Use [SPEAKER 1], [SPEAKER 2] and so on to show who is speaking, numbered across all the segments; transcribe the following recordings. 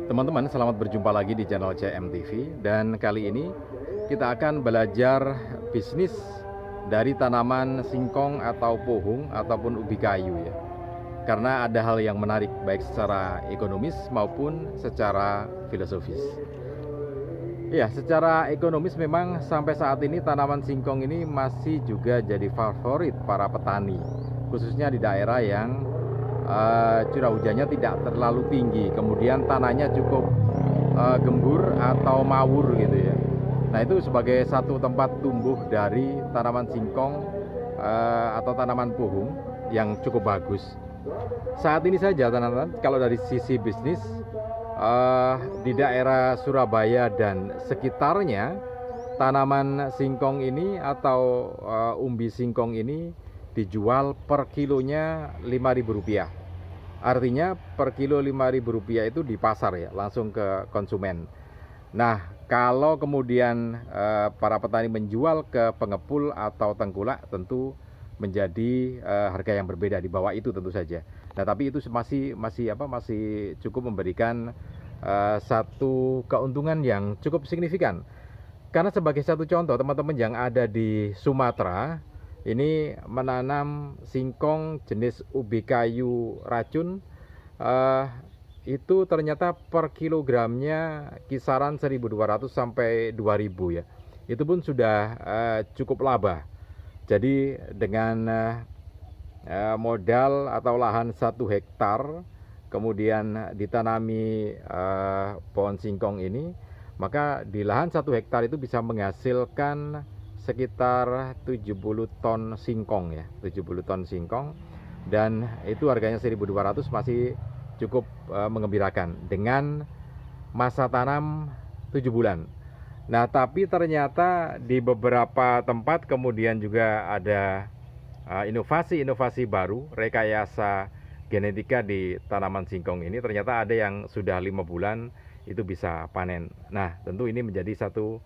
[SPEAKER 1] Teman-teman, selamat berjumpa lagi di channel CMTV. Dan kali ini kita akan belajar bisnis dari tanaman singkong atau pohung ataupun ubi kayu ya. Karena ada hal yang menarik baik secara ekonomis maupun secara filosofis. Ya, secara ekonomis memang sampai saat ini tanaman singkong ini masih juga jadi favorit para petani, khususnya di daerah yang curah hujannya tidak terlalu tinggi, kemudian tanahnya cukup gembur atau mawur gitu ya. Nah, itu sebagai satu tempat tumbuh dari tanaman singkong atau tanaman pohung yang cukup bagus. Saat ini saja teman-teman, kalau dari sisi bisnis di daerah Surabaya dan sekitarnya, tanaman singkong ini atau umbi singkong ini dijual per kilonya Rp5.000. Artinya per kilo Rp5.000 itu di pasar ya, langsung ke konsumen. Nah, kalau kemudian para petani menjual ke pengepul atau tengkulak, tentu menjadi harga yang berbeda, di bawah itu tentu saja. Nah, tapi itu masih cukup memberikan satu keuntungan yang cukup signifikan. Karena sebagai satu contoh, teman-teman yang ada di Sumatera ini menanam singkong jenis ubi kayu racun, itu ternyata per kilogramnya kisaran 1.200 sampai 2.000 ya. Itu pun sudah cukup laba. Jadi dengan modal atau lahan 1 hektar kemudian ditanami pohon singkong ini, maka di lahan 1 hektar itu bisa menghasilkan sekitar 70 ton singkong ya, 70 ton singkong, dan itu harganya 1.200, masih cukup mengembirakan dengan masa tanam 7 bulan. Nah, tapi ternyata di beberapa tempat kemudian juga ada inovasi-inovasi baru, rekayasa genetika di tanaman singkong ini. Ternyata ada yang sudah 5 bulan itu bisa panen. Nah, tentu ini menjadi satu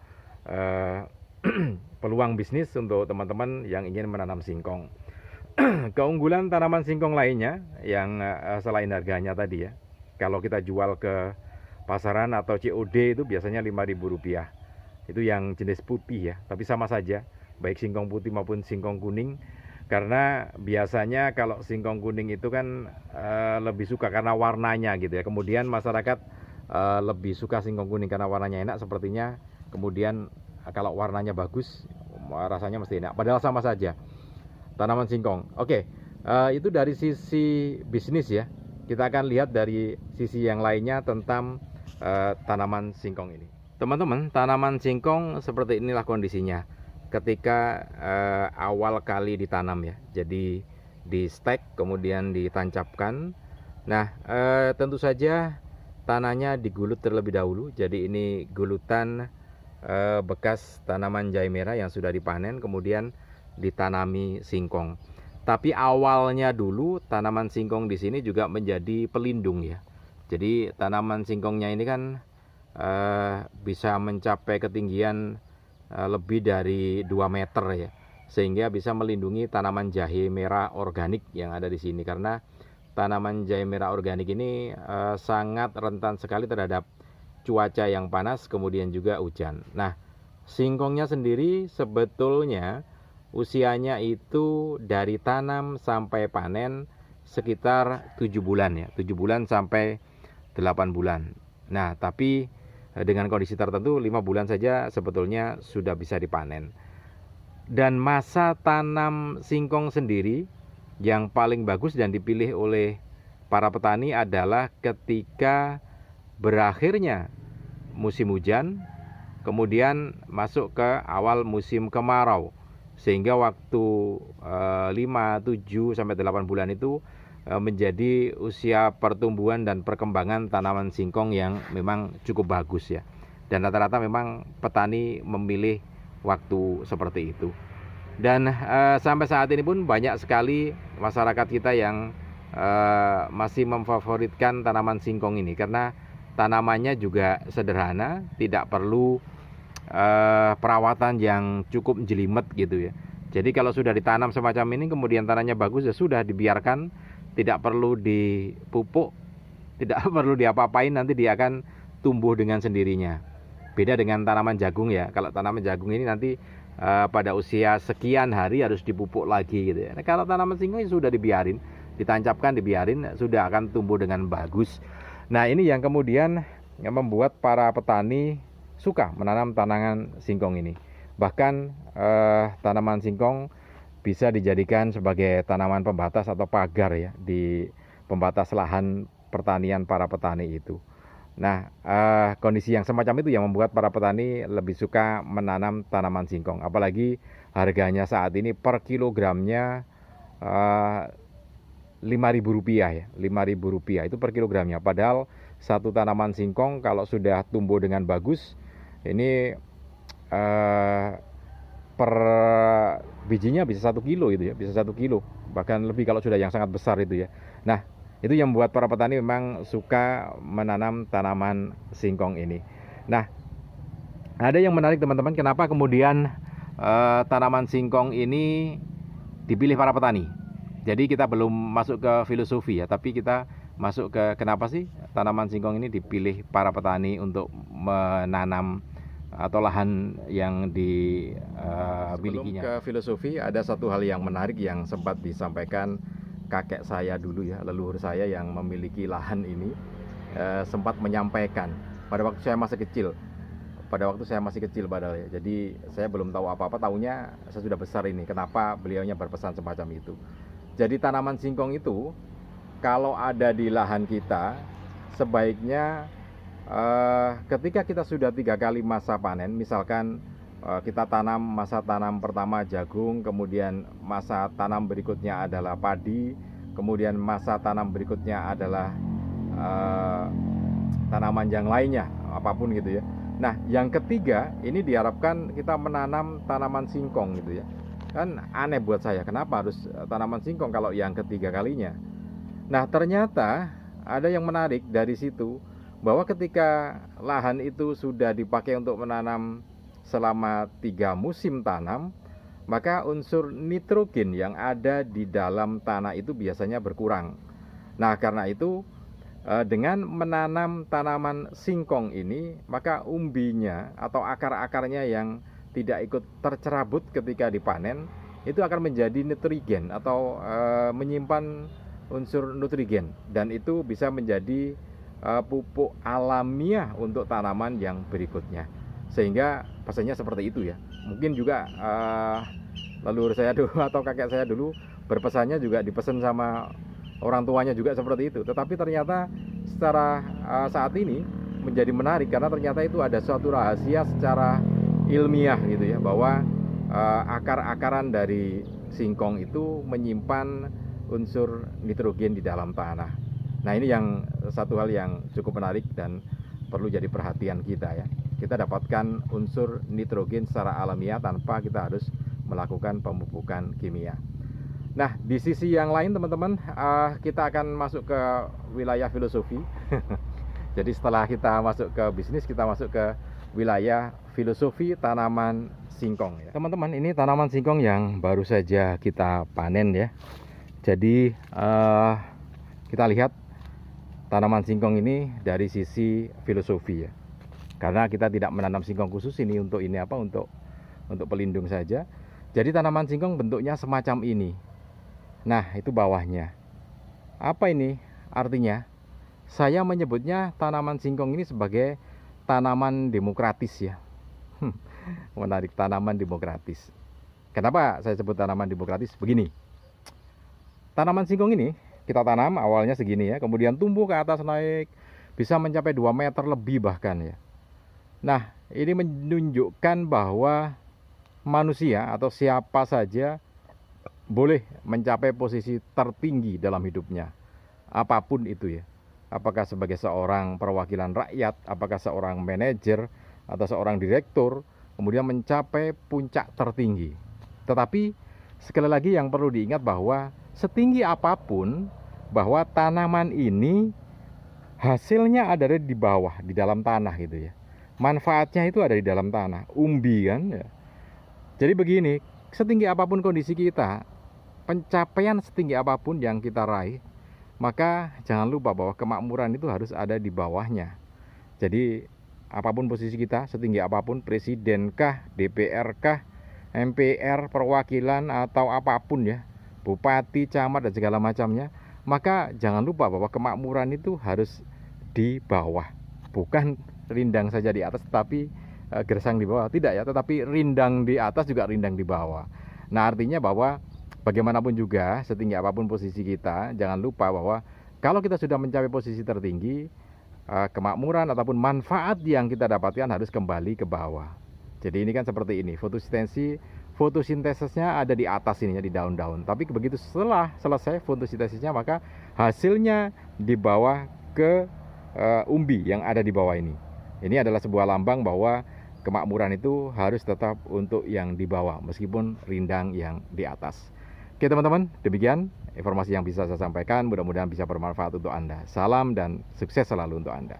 [SPEAKER 1] peluang bisnis untuk teman-teman yang ingin menanam singkong. Keunggulan tanaman singkong lainnya yang selain harganya tadi ya, kalau kita jual ke pasaran atau COD itu biasanya Rp5.000. Itu yang jenis putih ya, tapi sama saja baik singkong putih maupun singkong kuning. Karena biasanya kalau singkong kuning itu kan lebih suka karena warnanya gitu ya. Kemudian masyarakat lebih suka singkong kuning karena warnanya enak sepertinya. Kemudian kalau warnanya bagus, rasanya mesti enak. Padahal sama saja tanaman singkong. Oke, itu dari sisi bisnis ya. Kita akan lihat dari sisi yang lainnya tentang tanaman singkong ini. Teman-teman, tanaman singkong seperti inilah kondisinya ketika awal kali ditanam ya. Jadi di stek kemudian ditancapkan. Nah, tentu saja tanahnya digulut terlebih dahulu. Jadi ini gulutan bekas tanaman jahe merah yang sudah dipanen kemudian ditanami singkong. Tapi awalnya dulu tanaman singkong di sini juga menjadi pelindung ya. Jadi tanaman singkongnya ini kan bisa mencapai ketinggian lebih dari 2 meter ya, sehingga bisa melindungi tanaman jahe merah organik yang ada di sini. Karena tanaman jahe merah organik ini sangat rentan sekali terhadap cuaca yang panas, kemudian juga hujan. Nah, singkongnya sendiri sebetulnya usianya itu dari tanam sampai panen sekitar 7 bulan ya, 7 bulan sampai 8 bulan. Nah, tapi dengan kondisi tertentu 5 bulan saja sebetulnya sudah bisa dipanen. Dan masa tanam singkong sendiri yang paling bagus dan dipilih oleh para petani adalah ketika berakhirnya musim hujan, kemudian masuk ke awal musim kemarau, sehingga waktu 5, 7 sampai 8 bulan itu menjadi usia pertumbuhan dan perkembangan tanaman singkong yang memang cukup bagus ya. Dan rata-rata memang petani memilih waktu seperti itu. Dan sampai saat ini pun banyak sekali masyarakat kita yang masih memfavoritkan tanaman singkong ini karena tanamannya juga sederhana, tidak perlu perawatan yang cukup jelimet gitu ya. Jadi kalau sudah ditanam semacam ini kemudian tanahnya bagus ya sudah dibiarkan, tidak perlu dipupuk tidak perlu diapa-apain, nanti dia akan tumbuh dengan sendirinya. Beda dengan tanaman jagung ya. Kalau tanaman jagung ini nanti pada usia sekian hari harus dipupuk lagi gitu ya. Nah, kalau tanaman singkong sudah dibiarin, ditancapkan, dibiarin, sudah akan tumbuh dengan bagus. Nah, ini yang kemudian yang membuat para petani suka menanam tanaman singkong ini. Bahkan tanaman singkong bisa dijadikan sebagai tanaman pembatas atau pagar ya di pembatas lahan pertanian para petani itu. Nah, kondisi yang semacam itu yang membuat para petani lebih suka menanam tanaman singkong. Apalagi harganya saat ini per kilogramnya Rp5.000 ya, Rp5.000 itu per kilogramnya. Padahal satu tanaman singkong kalau sudah tumbuh dengan bagus, ini per bijinya bisa 1 kilo itu ya, bisa 1 kilo, bahkan lebih kalau sudah yang sangat besar itu ya. Nah, itu yang membuat para petani memang suka menanam tanaman singkong ini. Nah, ada yang menarik teman-teman, kenapa kemudian tanaman singkong ini dipilih para petani. Jadi kita belum masuk ke filosofi ya, tapi kita masuk ke kenapa sih tanaman singkong ini dipilih para petani untuk menanam atau lahan yang dimilikinya. Sebelum ke filosofi, ada satu hal yang menarik yang sempat disampaikan kakek saya dulu ya, leluhur saya yang memiliki lahan ini, sempat menyampaikan pada waktu saya masih kecil. Padahal ya. Jadi saya belum tahu apa-apa, taunya saya sudah besar ini. Kenapa beliaunya berpesan semacam itu? Jadi tanaman singkong itu kalau ada di lahan kita, sebaiknya ketika kita sudah 3 kali masa panen, misalkan kita tanam, masa tanam pertama jagung, kemudian masa tanam berikutnya adalah padi, kemudian masa tanam berikutnya adalah tanaman yang lainnya, apapun gitu ya. Nah, yang ketiga ini diharapkan kita menanam tanaman singkong gitu ya. Kan aneh buat saya, kenapa harus tanaman singkong kalau yang ketiga kalinya? Nah, ternyata ada yang menarik dari situ, bahwa ketika lahan itu sudah dipakai untuk menanam selama 3 musim tanam, maka unsur nitrogen yang ada di dalam tanah itu biasanya berkurang. Nah, karena itu dengan menanam tanaman singkong ini, maka umbinya atau akar-akarnya yang tidak ikut tercerabut ketika dipanen, itu akan menjadi nutrigen atau menyimpan unsur nutrigen, dan itu bisa menjadi pupuk alamiah untuk tanaman yang berikutnya. Sehingga pesannya seperti itu ya. Mungkin juga leluhur saya dulu atau kakek saya dulu berpesannya juga dipesan sama orang tuanya juga seperti itu. Tetapi ternyata secara saat ini menjadi menarik, karena ternyata itu ada suatu rahasia secara ilmiah gitu ya, bahwa akar-akaran dari singkong itu menyimpan unsur nitrogen di dalam tanah. Nah, ini yang satu hal yang cukup menarik dan perlu jadi perhatian kita ya. Kita dapatkan unsur nitrogen secara alamiah tanpa kita harus melakukan pemupukan kimia. Nah, di sisi yang lain teman-teman, kita akan masuk ke wilayah filosofi. Jadi setelah kita masuk ke bisnis, kita masuk ke wilayah filosofi tanaman singkong ya. Teman-teman, ini tanaman singkong yang baru saja kita panen ya. Jadi kita lihat tanaman singkong ini dari sisi filosofi ya. Karena kita tidak menanam singkong khusus ini untuk ini apa, untuk pelindung saja. Jadi tanaman singkong bentuknya semacam ini. Nah, itu bawahnya. Apa ini artinya? Saya menyebutnya tanaman singkong ini sebagai tanaman demokratis ya. Menarik, tanaman demokratis. Kenapa saya sebut tanaman demokratis? Begini. Tanaman singkong ini kita tanam awalnya segini ya, kemudian tumbuh ke atas, naik bisa mencapai 2 meter lebih bahkan ya. Nah, ini menunjukkan bahwa manusia atau siapa saja boleh mencapai posisi tertinggi dalam hidupnya, apapun itu ya. Apakah sebagai seorang perwakilan rakyat, apakah seorang manajer atau seorang direktur, kemudian mencapai puncak tertinggi. Tetapi sekali lagi yang perlu diingat bahwa setinggi apapun, bahwa tanaman ini hasilnya ada di bawah, di dalam tanah gitu ya. Manfaatnya itu ada di dalam tanah, umbi kan ya. Jadi begini, setinggi apapun kondisi kita, pencapaian setinggi apapun yang kita raih, maka jangan lupa bahwa kemakmuran itu harus ada di bawahnya. Jadi apapun posisi kita, setinggi apapun, presiden kah, DPR kah, MPR, perwakilan atau apapun ya, bupati, camat dan segala macamnya, maka jangan lupa bahwa kemakmuran itu harus di bawah. Bukan rindang saja di atas, tapi gersang di bawah, tidak ya, tetapi rindang di atas juga rindang di bawah. Nah, artinya bahwa bagaimanapun juga, setinggi apapun posisi kita, jangan lupa bahwa kalau kita sudah mencapai posisi tertinggi, kemakmuran ataupun manfaat yang kita dapatkan harus kembali ke bawah. Jadi ini kan seperti ini, fotosintesisnya ada di atas ini ya, di daun-daun. Tapi begitu setelah selesai fotosintesisnya, maka hasilnya dibawa ke umbi yang ada di bawah ini. Ini adalah sebuah lambang bahwa kemakmuran itu harus tetap untuk yang di bawah, meskipun rindang yang di atas. Oke teman-teman, demikian informasi yang bisa saya sampaikan. Mudah-mudahan bisa bermanfaat untuk Anda. Salam dan sukses selalu untuk Anda.